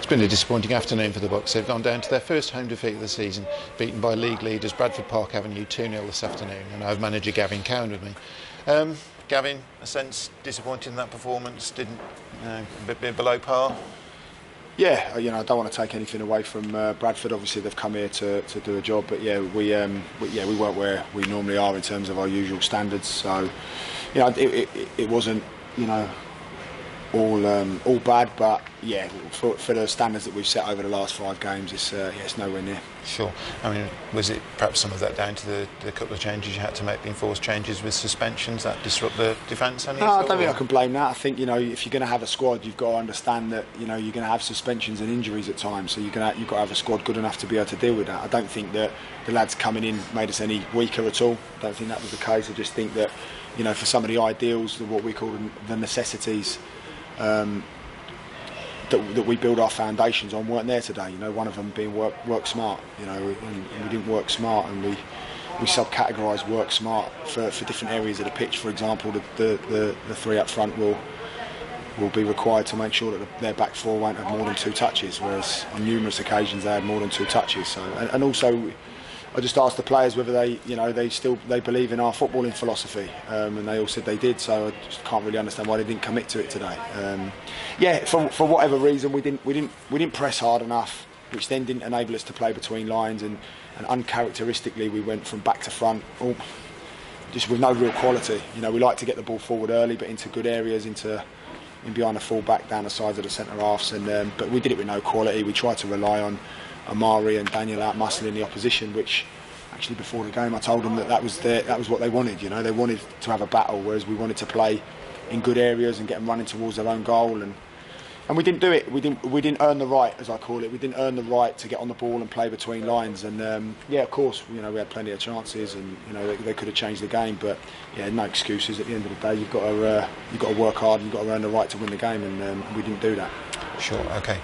It's been a disappointing afternoon for the Bucks. They've gone down to their first home defeat of the season, beaten by league leaders Bradford Park Avenue 2-0 this afternoon, and I have manager Gavin Cowan with me. Gavin, a sense disappointed in that performance, didn't a bit below par? Yeah, I don't want to take anything away from Bradford. Obviously, they've come here to do a job, but we weren't where we normally are in terms of our usual standards. So, it wasn't all bad, but for the standards that we've set over the last 5 games, it's nowhere near. Sure. I mean, was it perhaps some of that down to the couple of changes you had to make, the enforced changes with suspensions that disrupt the defence? No, I don't think I can blame that. I think if you're going to have a squad, you've got to understand that you're going to have suspensions and injuries at times. So you've got to have a squad good enough to be able to deal with that. I don't think that the lads coming in made us any weaker at all. I don't think that was the case. I just think that for some of the ideals, what we call the necessities. That we build our foundations on weren't there today. One of them being work smart. And we didn't work smart, and we subcategorised work smart for different areas of the pitch. For example, the 3 up front will be required to make sure that their back 4 won't have more than 2 touches, whereas on numerous occasions they had more than 2 touches. So and also, I just asked the players whether they believe in our footballing philosophy, and they all said they did. So I just can't really understand why they didn't commit to it today. For whatever reason, we didn't press hard enough, which then didn't enable us to play between lines, and uncharacteristically we went from back to front, just with no real quality. We like to get the ball forward early, but into good areas, in behind the full back, down the sides of the centre halves, but we did it with no quality. We tried to rely on Amari and Daniel out-muscling the opposition, which actually before the game I told them that was what they wanted. They wanted to have a battle, whereas we wanted to play in good areas and get them running towards their own goal, and we didn't do it. We didn't earn the right, as I call it. We didn't earn the right to get on the ball and play between lines. And of course, we had plenty of chances, and they could have changed the game. But no excuses. At the end of the day, you've got to work hard, and you've got to earn the right to win the game, and we didn't do that. Sure. Okay.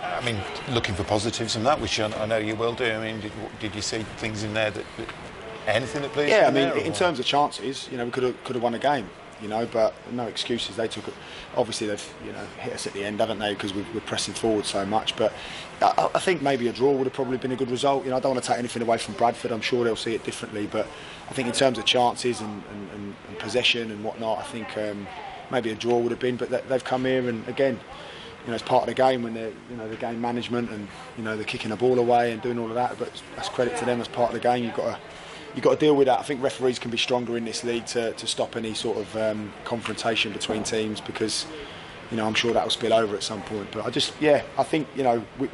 I mean, looking for positives from that, which I know you will do. I mean, did you see things in there anything that pleased you? Yeah, I mean, in terms of chances, we could have won a game. But no excuses. They took it. Obviously, they've hit us at the end, haven't they? Because we're pressing forward so much. But I think maybe a draw would have probably been a good result. I don't want to take anything away from Bradford. I'm sure they'll see it differently. But I think in terms of chances and possession and whatnot, I think maybe a draw would have been. But they've come here, and again, it's part of the game when they're the game management, and they're kicking the ball away and doing all of that. But that's credit to them as part of the game. You've got to deal with that. I think referees can be stronger in this league to stop any sort of confrontation between teams, because I'm sure that will spill over at some point. But I think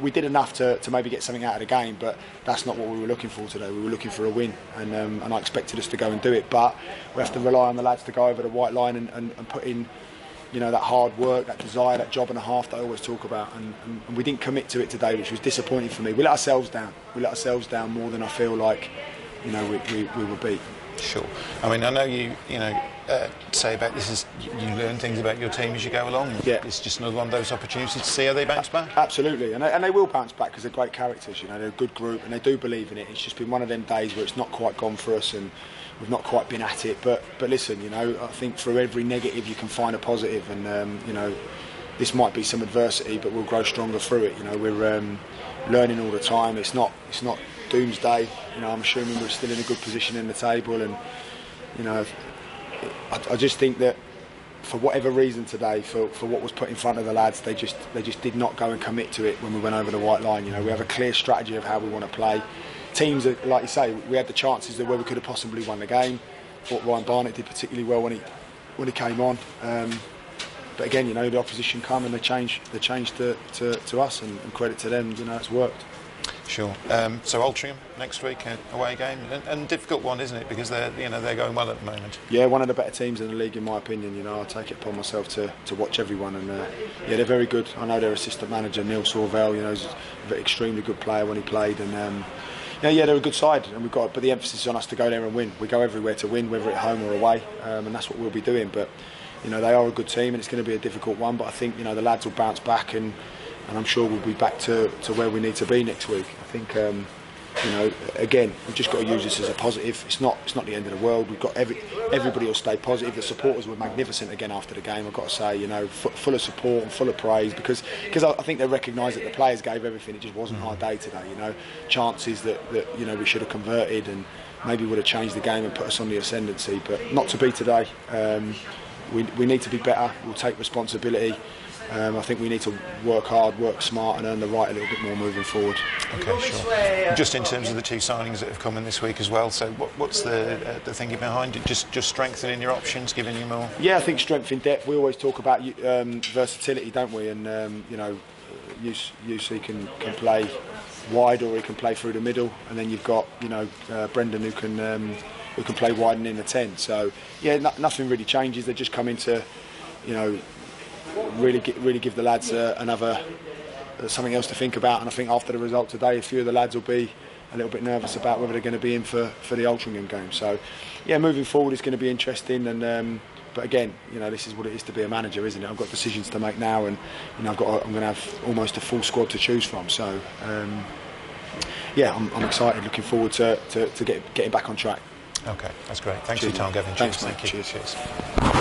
we did enough to maybe get something out of the game, but that's not what we were looking for today. We were looking for a win, and I expected us to go and do it. But we have to rely on the lads to go over the white line and put in that hard work, that desire, that job and a half that I always talk about, and we didn't commit to it today, which was disappointing for me. We let ourselves down. We let ourselves down more than I feel like we were beat. Sure. I mean, I know you say about this is you learn things about your team as you go along. Yeah. It's just another one of those opportunities to see how they bounce back. Absolutely, and they will bounce back because they're great characters. They're a good group and they do believe in it. It's just been one of them days where it's not quite gone for us and we've not quite been at it. But listen, I think for every negative you can find a positive, and this might be some adversity, but we'll grow stronger through it. We're learning all the time. It's not doomsday. I'm assuming we're still in a good position in the table, and I just think that for whatever reason today, for what was put in front of the lads, they just did not go and commit to it when we went over the white line. We have a clear strategy of how we want to play. Teams are, like you say, we had the chances where we could have possibly won the game. Thought Ryan Barnett did particularly well when he came on. But again, the opposition come and they changed to us, and credit to them. It's worked. Sure. So Altrincham next week, away game, and difficult one, isn't it? Because they're going well at the moment. Yeah, one of the better teams in the league, in my opinion. I take it upon myself to watch everyone, and they're very good. I know their assistant manager Neil Sorvell, is an extremely good player when he played, and they're a good side, and but the emphasis is on us to go there and win. We go everywhere to win, whether at home or away, and that's what we'll be doing. But they are a good team, and it's going to be a difficult one. But I think the lads will bounce back, and I'm sure we'll be back to where we need to be next week. I think you know, again, we've just got to use this as a positive. It's not the end of the world. We've got everybody will stay positive. The supporters were magnificent again after the game. I've got to say, you know, full of support and full of praise because I think they recognise that the players gave everything. It just wasn't our day today. You know, chances that you know we should have converted and maybe would have changed the game and put us on the ascendancy, but not to be today. We need to be better. We'll take responsibility. I think we need to work hard, work smart and earn the right a little bit more moving forward. Okay, sure. Just in terms of the two signings that have come in this week as well, so what's the thinking behind it? Just strengthening your options, giving you more? Yeah, I think strength in depth. We always talk about versatility, don't we? And you know, UC can play wide or he can play through the middle, and then you've got, you know, Brendan who can play wide and in the 10. So yeah, nothing really changes. They just come into, you know, really give the lads another something else to think about. And I think after the result today, a few of the lads will be a little bit nervous about whether they're going to be in for the Altrincham game. So yeah, moving forward it's going to be interesting. And but again, you know, this is what it is to be a manager, isn't it? I've got decisions to make now, and you know, I'm going to have almost a full squad to choose from. So yeah, I'm excited, looking forward to getting back on track. Okay, that's great. Thanks for your time, Gavin. Thanks, Cheers. mate. Thank you. Cheers. Cheers.